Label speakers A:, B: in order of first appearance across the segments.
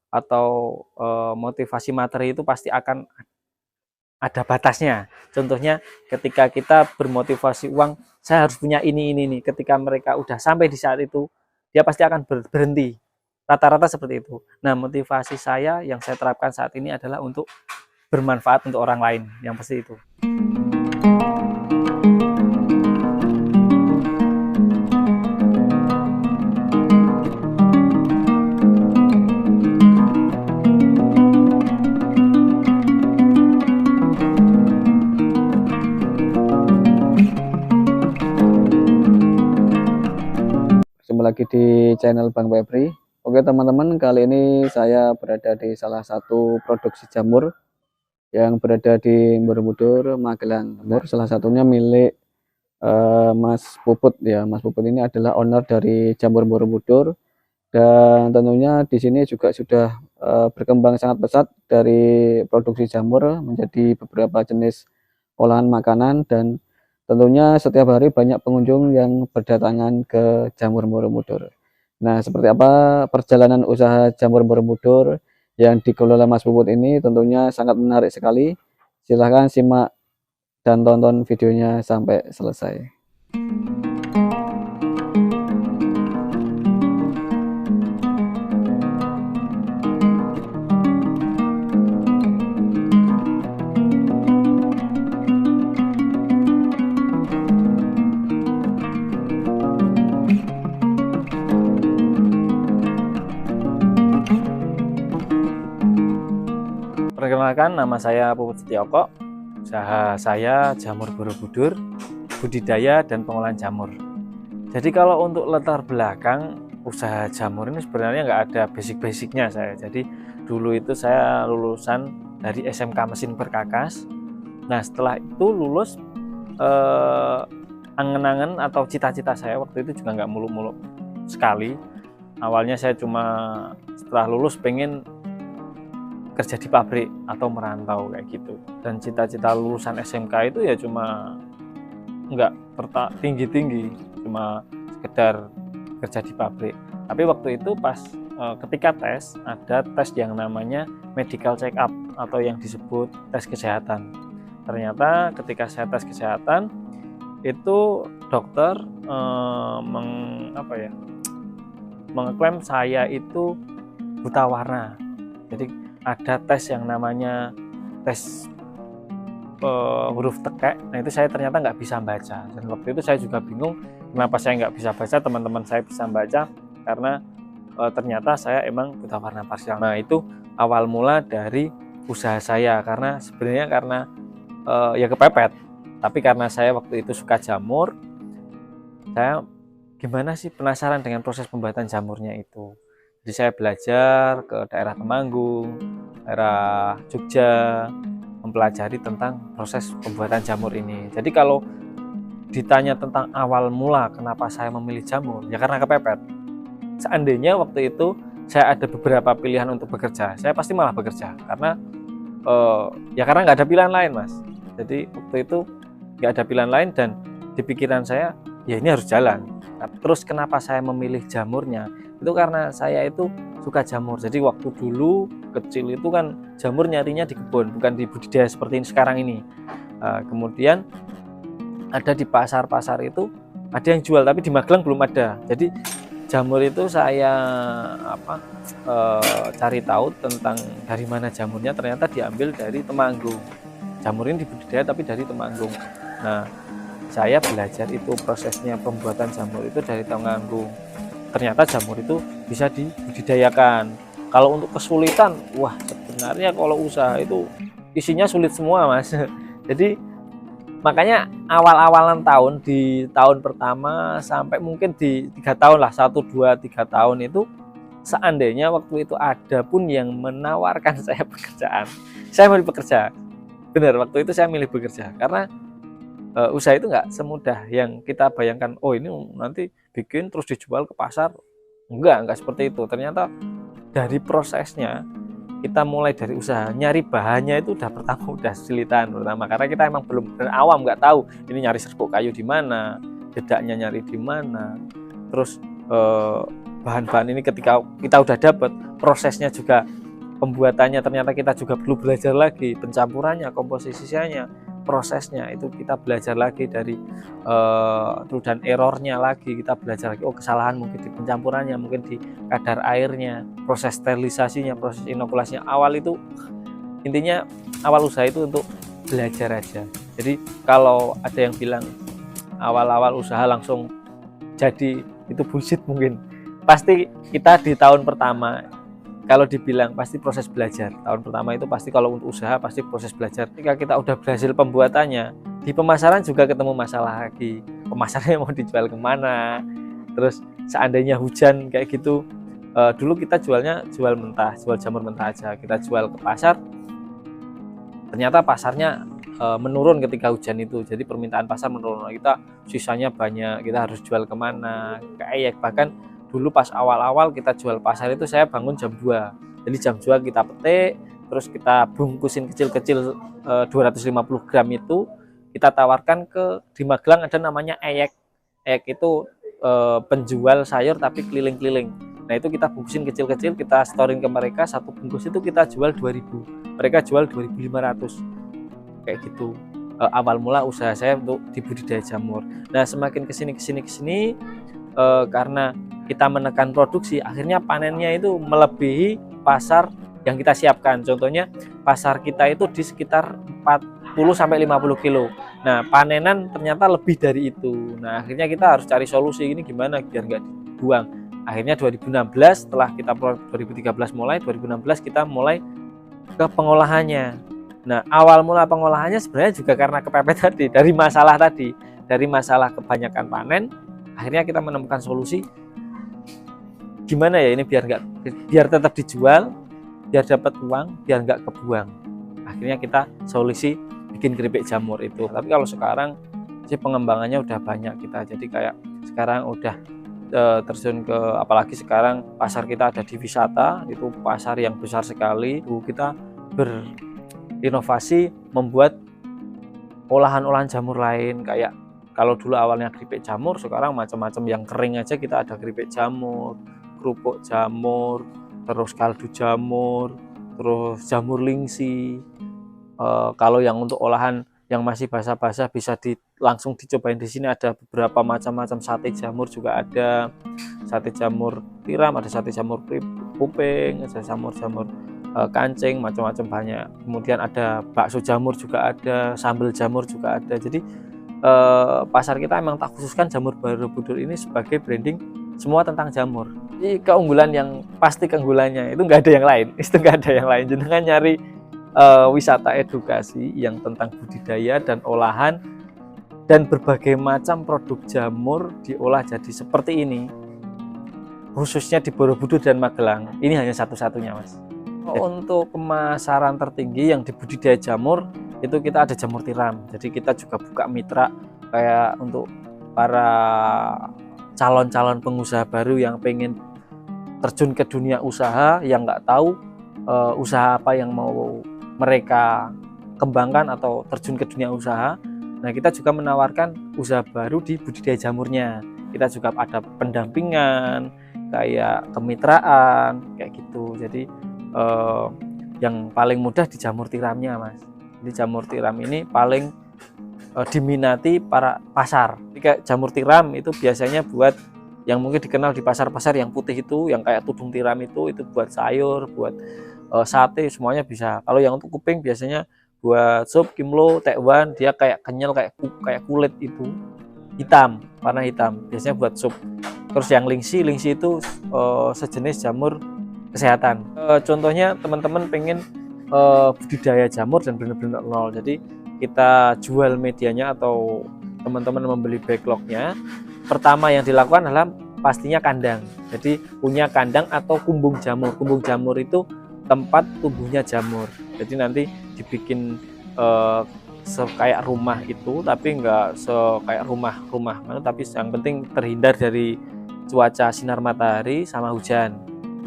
A: atau motivasi materi itu pasti akan ada batasnya. Contohnya ketika kita bermotivasi uang, saya harus punya ini nih. Ketika mereka udah sampai di saat itu, dia pasti akan berhenti. Rata-rata seperti itu. Nah, motivasi saya yang saya terapkan saat ini adalah untuk bermanfaat untuk orang lain, yang pasti itu.
B: Jumpa lagi di channel Bang Febri. Oke teman-teman, kali ini saya berada di salah satu produksi jamur yang berada di Borobudur, Magelang. Salah satunya milik Mas Puput ya. Mas Puput ini adalah owner dari Jamur Borobudur, dan tentunya di sini juga sudah berkembang sangat pesat dari produksi jamur menjadi beberapa jenis olahan makanan, dan tentunya setiap hari banyak pengunjung yang berdatangan ke Jamur Borobudur. Nah, seperti apa perjalanan usaha Jamur Borobudur yang dikelola Mas Puput ini, tentunya sangat menarik sekali. Silahkan simak dan tonton videonya sampai selesai.
A: Perkenalkan, nama saya Puput Setioko. Usaha saya Jamur Borobudur, budidaya dan pengolahan jamur. Jadi kalau untuk latar belakang usaha jamur ini sebenarnya nggak ada basic-basicnya saya. Jadi dulu itu saya lulusan dari SMK Mesin Perkakas. Nah, setelah itu lulus, angen-angen atau cita-cita saya waktu itu juga nggak muluk-muluk sekali. Awalnya saya cuma setelah lulus pengen kerja di pabrik atau merantau kayak gitu. Dan cita-cita lulusan SMK itu ya cuma nggak tinggi-tinggi, cuma sekedar kerja di pabrik. Tapi waktu itu pas ketika tes, ada tes yang namanya medical check up atau yang disebut tes kesehatan. Ternyata ketika saya tes kesehatan itu dokter mengklaim saya itu buta warna. Jadi ada tes yang namanya tes huruf tekek. Nah, itu saya ternyata nggak bisa baca, dan waktu itu saya juga bingung kenapa saya nggak bisa baca, teman-teman saya bisa baca, karena ternyata saya emang buta warna parsial. Nah, itu awal mula dari usaha saya, karena sebenarnya ya kepepet, tapi karena saya waktu itu suka jamur, saya gimana sih penasaran dengan proses pembuatan jamurnya itu. Jadi saya belajar ke daerah Temanggung, daerah Jogja, mempelajari tentang proses pembuatan jamur ini. Jadi kalau ditanya tentang awal mula kenapa saya memilih jamur, ya karena kepepet. Seandainya waktu itu saya ada beberapa pilihan untuk bekerja, saya pasti malah bekerja, karena ya karena nggak ada pilihan lain, Mas. Jadi waktu itu nggak ada pilihan lain, dan di pikiran saya ya ini harus jalan. Terus kenapa saya memilih jamurnya? Itu karena saya itu suka jamur. Jadi waktu dulu kecil itu kan jamur nyarinya di kebun, bukan di budidaya seperti ini sekarang ini. Kemudian ada di pasar-pasar itu ada yang jual, tapi di Magelang belum ada. Jadi jamur itu saya cari tahu tentang dari mana jamurnya, ternyata diambil dari Temanggung. Jamur ini dibudidaya tapi dari Temanggung. Nah, saya belajar itu prosesnya pembuatan jamur itu dari Temanggung. Ternyata jamur itu bisa dibudidayakan. Kalau untuk kesulitan, wah sebenarnya kalau usaha itu isinya sulit semua, Mas. Jadi makanya awal-awalan tahun, di tahun pertama sampai mungkin di 3 tahun lah, 1, 2, 3 tahun itu, seandainya waktu itu ada pun yang menawarkan saya pekerjaan, saya milih bekerja. Benar, waktu itu saya milih bekerja karena usaha itu nggak semudah yang kita bayangkan. Oh, ini nanti bikin terus dijual ke pasar. Enggak seperti itu. Ternyata dari prosesnya, kita mulai dari usaha nyari bahannya itu udah kesulitan pertama, karena kita emang belum awam, nggak tahu ini nyari serbuk kayu di mana, dedaknya nyari di mana, terus bahan-bahan ini ketika kita udah dapat, prosesnya juga pembuatannya ternyata kita juga perlu belajar lagi, pencampurannya, komposisinya, prosesnya itu kita belajar lagi dari dan errornya lagi kita belajar lagi. Oh, kesalahan mungkin di pencampurannya, mungkin di kadar airnya, proses sterilisasinya, proses inokulasinya. Awal itu intinya awal usaha itu untuk belajar aja. Jadi kalau ada yang bilang awal-awal usaha langsung jadi, itu bullshit mungkin. Pasti kita di tahun pertama, kalau dibilang pasti proses belajar. Tahun pertama itu pasti kalau untuk usaha pasti proses belajar. Ketika kita udah berhasil pembuatannya, di pemasaran juga ketemu masalah lagi. Pemasarannya mau dijual kemana? Terus seandainya hujan kayak gitu, dulu kita jualnya jual mentah, jual jamur mentah aja. Kita jual ke pasar, ternyata pasarnya menurun ketika hujan itu. Jadi permintaan pasar menurun. Kita sisanya banyak, kita harus jual kemana? Kayak bahkan dulu pas awal-awal kita jual pasar itu saya bangun jam 2. Jadi jam 2 kita petik, terus kita bungkusin kecil-kecil 250 gram itu, kita tawarkan di Magelang ada namanya eyek. Eyek itu penjual sayur tapi keliling-keliling. Nah itu kita bungkusin kecil-kecil, kita storing ke mereka, satu bungkus itu kita jual 2.000. Mereka jual 2.500. Kayak gitu. Awal mula usaha saya untuk di budidaya jamur. Nah semakin kesini karena kita menekan produksi, akhirnya panennya itu melebihi pasar yang kita siapkan. Contohnya pasar kita itu di sekitar 40-50 kilo. Nah panenan ternyata lebih dari itu. Nah akhirnya kita harus cari solusi ini gimana biar nggak dibuang. Akhirnya 2016 setelah kita 2013 mulai, 2016 kita mulai ke pengolahannya. Nah awal mula pengolahannya sebenarnya juga karena kepepet tadi, dari masalah kebanyakan panen. Akhirnya kita menemukan solusi gimana ya ini biar tetap dijual, biar dapat uang, biar nggak kebuang. Akhirnya kita solusi bikin keripik jamur itu. Tapi kalau sekarang sih pengembangannya udah banyak kita. Jadi kayak sekarang udah terjun ke, apalagi sekarang pasar kita ada di wisata, itu pasar yang besar sekali. Kita berinovasi membuat olahan-olahan jamur lain, kayak kalau dulu awalnya keripik jamur, sekarang macam-macam yang kering aja kita ada keripik jamur, kerupuk jamur, terus kaldu jamur, terus jamur lingsi. Kalau yang untuk olahan yang masih basah-basah bisa langsung dicobain di sini, ada beberapa macam-macam sate jamur juga ada, sate jamur tiram, ada sate jamur kuping, ada jamur kancing, macam-macam banyak. Kemudian ada bakso jamur juga ada, sambal jamur juga ada. Jadi pasar kita emang tak khususkan jamur Borobudur ini sebagai branding semua tentang jamur. Ini keunggulan yang pasti keunggulannya itu nggak ada yang lain. Itu nggak ada yang lain. Jenengan nyari wisata edukasi yang tentang budidaya dan olahan dan berbagai macam produk jamur diolah jadi seperti ini. Khususnya di Borobudur dan Magelang. Ini hanya satu-satunya, Mas. Untuk pemasaran tertinggi yang di budidaya jamur itu kita ada jamur tiram. Jadi kita juga buka mitra kayak untuk para calon-calon pengusaha baru yang pengen terjun ke dunia usaha, yang nggak tahu usaha apa yang mau mereka kembangkan atau terjun ke dunia usaha. Nah kita juga menawarkan usaha baru di budidaya jamurnya. Kita juga ada pendampingan, kayak kemitraan, kayak gitu. Jadi yang paling mudah di jamur tiramnya, Mas. Jadi jamur tiram ini paling diminati para pasar. Jika jamur tiram itu biasanya buat yang mungkin dikenal di pasar-pasar yang putih itu, yang kayak tudung tiram itu buat sayur, buat sate, semuanya bisa. Kalau yang untuk kuping biasanya buat sup, kimlo, tekwan, dia kayak kenyal, kayak kulit itu hitam, warna hitam, biasanya buat sup. Terus yang lingsi itu sejenis jamur kesehatan. Contohnya teman-teman pengen budidaya jamur dan benar-benar nol, jadi kita jual medianya atau teman-teman membeli backlognya. Pertama yang dilakukan adalah pastinya kandang. Jadi punya kandang atau kumbung jamur. Kumbung jamur itu tempat tumbuhnya jamur. Jadi nanti dibikin kayak rumah itu, tapi enggak kayak rumah mana, tapi yang penting terhindar dari cuaca sinar matahari sama hujan.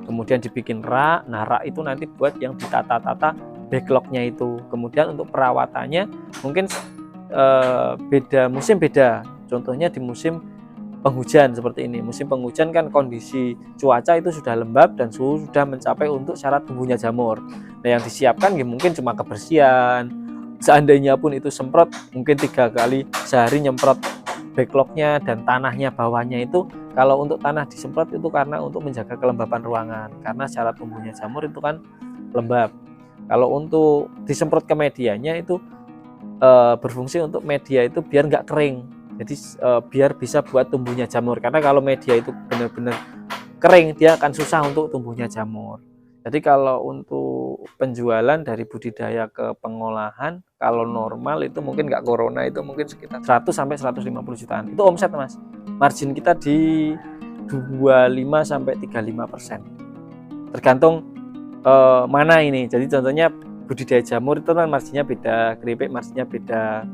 A: Kemudian dibikin rak. Nah rak itu nanti buat yang ditata-tata backlognya itu. Kemudian untuk perawatannya mungkin beda musim beda. Contohnya di musim penghujan seperti ini. Musim penghujan kan kondisi cuaca itu sudah lembab dan suhu sudah mencapai untuk syarat tumbuhnya jamur. Nah, yang disiapkan ya mungkin cuma kebersihan. Seandainya pun itu semprot, mungkin 3 kali sehari nyemprot backlognya dan tanahnya bawahnya itu. Kalau untuk tanah disemprot itu karena untuk menjaga kelembapan ruangan, karena syarat tumbuhnya jamur itu kan lembab. Kalau untuk disemprot ke medianya itu berfungsi untuk media itu biar nggak kering, jadi biar bisa buat tumbuhnya jamur. Karena kalau media itu benar-benar kering, dia akan susah untuk tumbuhnya jamur. Jadi kalau untuk penjualan dari budidaya ke pengolahan, kalau normal itu mungkin nggak corona itu mungkin sekitar 100 sampai 150 jutaan. Itu omset Mas. Margin kita di 25 sampai 35%. Tergantung mana ini. Jadi contohnya budidaya jamur itu kan marginnya beda, keripik marginnya beda.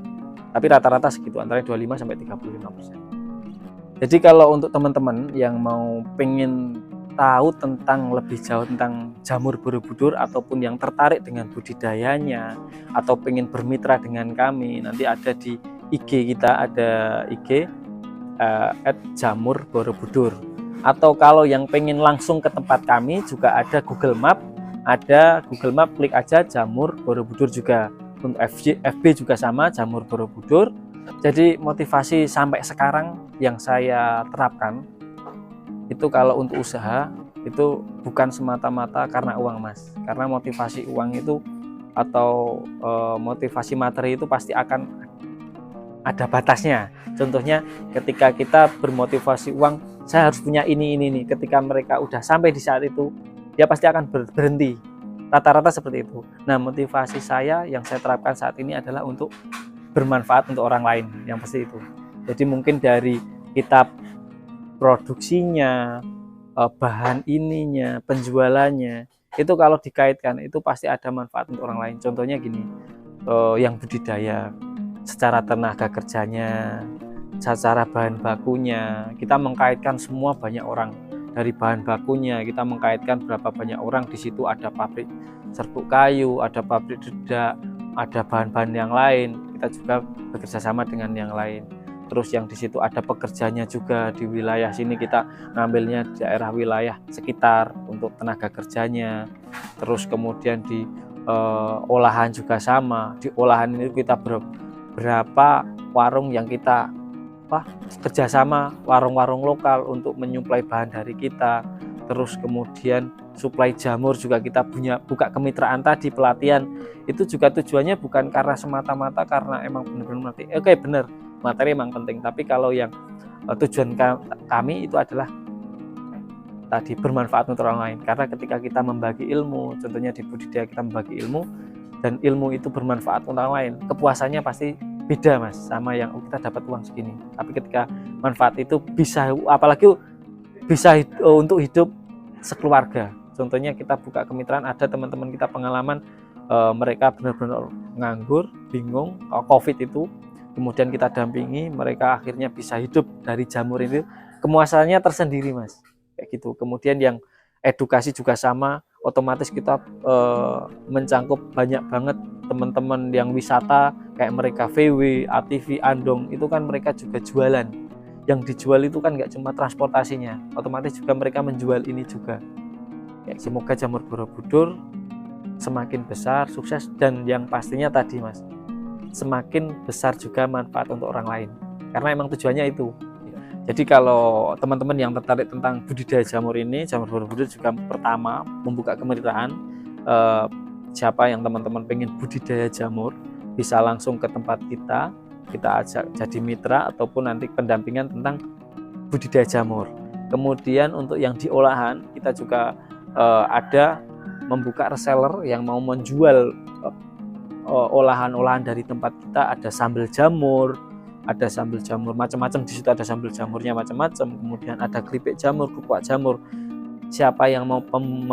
A: Tapi rata-rata segitu, antara 25 sampai 35%. Jadi kalau untuk teman-teman yang mau pengen tahu tentang lebih jauh tentang jamur Borobudur ataupun yang tertarik dengan budidayanya atau pengen bermitra dengan kami, nanti ada di IG kita, ada IG @jamur_borobudur. Atau kalau yang pengen langsung ke tempat kami juga ada Google Map, klik aja Jamur Borobudur juga. Untuk FB juga sama, Jamur Borobudur. Jadi motivasi sampai sekarang yang saya terapkan itu kalau untuk usaha itu bukan semata-mata karena uang Mas, karena motivasi uang itu atau motivasi materi itu pasti akan ada batasnya. Contohnya ketika kita bermotivasi uang, saya harus punya ini, ketika mereka udah sampai di saat itu, dia pasti akan berhenti. Rata-rata seperti itu. Nah, motivasi saya yang saya terapkan saat ini adalah untuk bermanfaat untuk orang lain, yang pasti itu. Jadi mungkin dari kita produksinya, bahan ininya, penjualannya, itu kalau dikaitkan itu pasti ada manfaat untuk orang lain. Contohnya gini, yang budidaya, secara tenaga kerjanya, secara bahan bakunya, kita mengkaitkan semua banyak orang. Dari bahan bakunya kita mengkaitkan berapa banyak orang, di situ ada pabrik serbuk kayu, ada pabrik dedak, ada bahan-bahan yang lain, kita juga bekerja sama dengan yang lain. Terus yang di situ ada pekerjanya juga, di wilayah sini kita ngambilnya di daerah wilayah sekitar untuk tenaga kerjanya. Terus kemudian di olahan juga sama, di olahan ini kita berapa warung yang kita kerjasama, warung-warung lokal untuk menyuplai bahan dari kita. Terus kemudian suplai jamur juga kita punya, buka kemitraan tadi, pelatihan itu juga tujuannya bukan karena semata-mata karena emang benar-benar materi. Oke, benar, materi emang penting, tapi kalau yang tujuan kami itu adalah tadi bermanfaat untuk orang lain. Karena ketika kita membagi ilmu, contohnya di budidaya kita membagi ilmu dan ilmu itu bermanfaat untuk orang lain, kepuasannya pasti beda Mas, sama yang kita dapat uang segini. Tapi ketika manfaat itu bisa, apalagi bisa untuk hidup sekeluarga. Contohnya kita buka kemitraan, ada teman-teman kita pengalaman mereka benar-benar nganggur, bingung, COVID itu, kemudian kita dampingi, mereka akhirnya bisa hidup dari jamur itu, kemuasannya tersendiri Mas, kayak gitu. Kemudian yang edukasi juga sama, otomatis kita mencangkup banyak banget teman-teman yang wisata, kayak mereka VW, ATV, Andong, itu kan mereka juga jualan. Yang dijual itu kan nggak cuma transportasinya, otomatis juga mereka menjual ini juga. Ya, semoga Jamur Borobudur semakin besar, sukses, dan yang pastinya tadi Mas, semakin besar juga manfaat untuk orang lain, karena emang tujuannya itu. Jadi kalau teman-teman yang tertarik tentang budidaya jamur ini, Jamur Borobudur juga pertama membuka kemitraan. Siapa yang teman-teman pengen budidaya jamur, bisa langsung ke tempat kita ajak jadi mitra ataupun nanti pendampingan tentang budidaya jamur. Kemudian untuk yang di olahan, kita juga ada membuka reseller yang mau menjual olahan-olahan dari tempat kita. Ada sambal jamur, macam-macam, di situ ada sambal jamurnya macam-macam, kemudian ada keripik jamur, kupat jamur. Siapa yang mau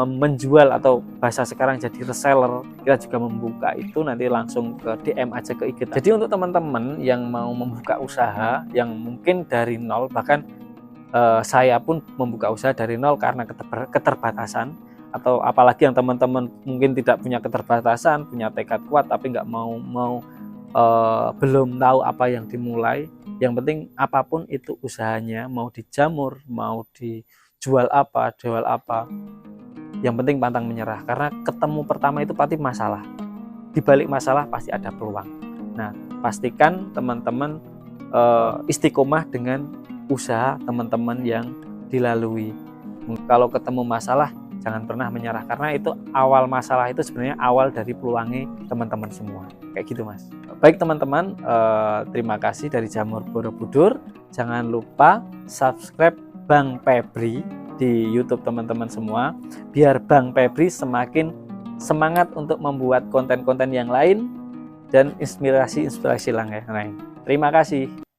A: menjual atau bahasa sekarang jadi reseller, kita juga membuka itu, nanti langsung ke DM aja ke IG. Jadi untuk teman-teman yang mau membuka usaha yang mungkin dari nol, bahkan saya pun membuka usaha dari nol karena keterbatasan, atau apalagi yang teman-teman mungkin tidak punya keterbatasan, punya tekad kuat tapi nggak mau belum tahu apa yang dimulai, yang penting apapun itu usahanya, mau dijamur, mau dijual apa, jual apa, yang penting pantang menyerah, karena ketemu pertama itu pasti masalah, di balik masalah pasti ada peluang. Nah, pastikan teman-teman istiqomah dengan usaha teman-teman yang dilalui. Kalau ketemu masalah jangan pernah menyerah, karena itu awal masalah itu sebenarnya awal dari peluangnya teman-teman semua, kayak gitu Mas. Baik teman-teman, terima kasih dari Jamur Borobudur. Jangan lupa subscribe Bang Febri di YouTube teman-teman semua, biar Bang Febri semakin semangat untuk membuat konten-konten yang lain dan inspirasi-inspirasi lain. Terima kasih.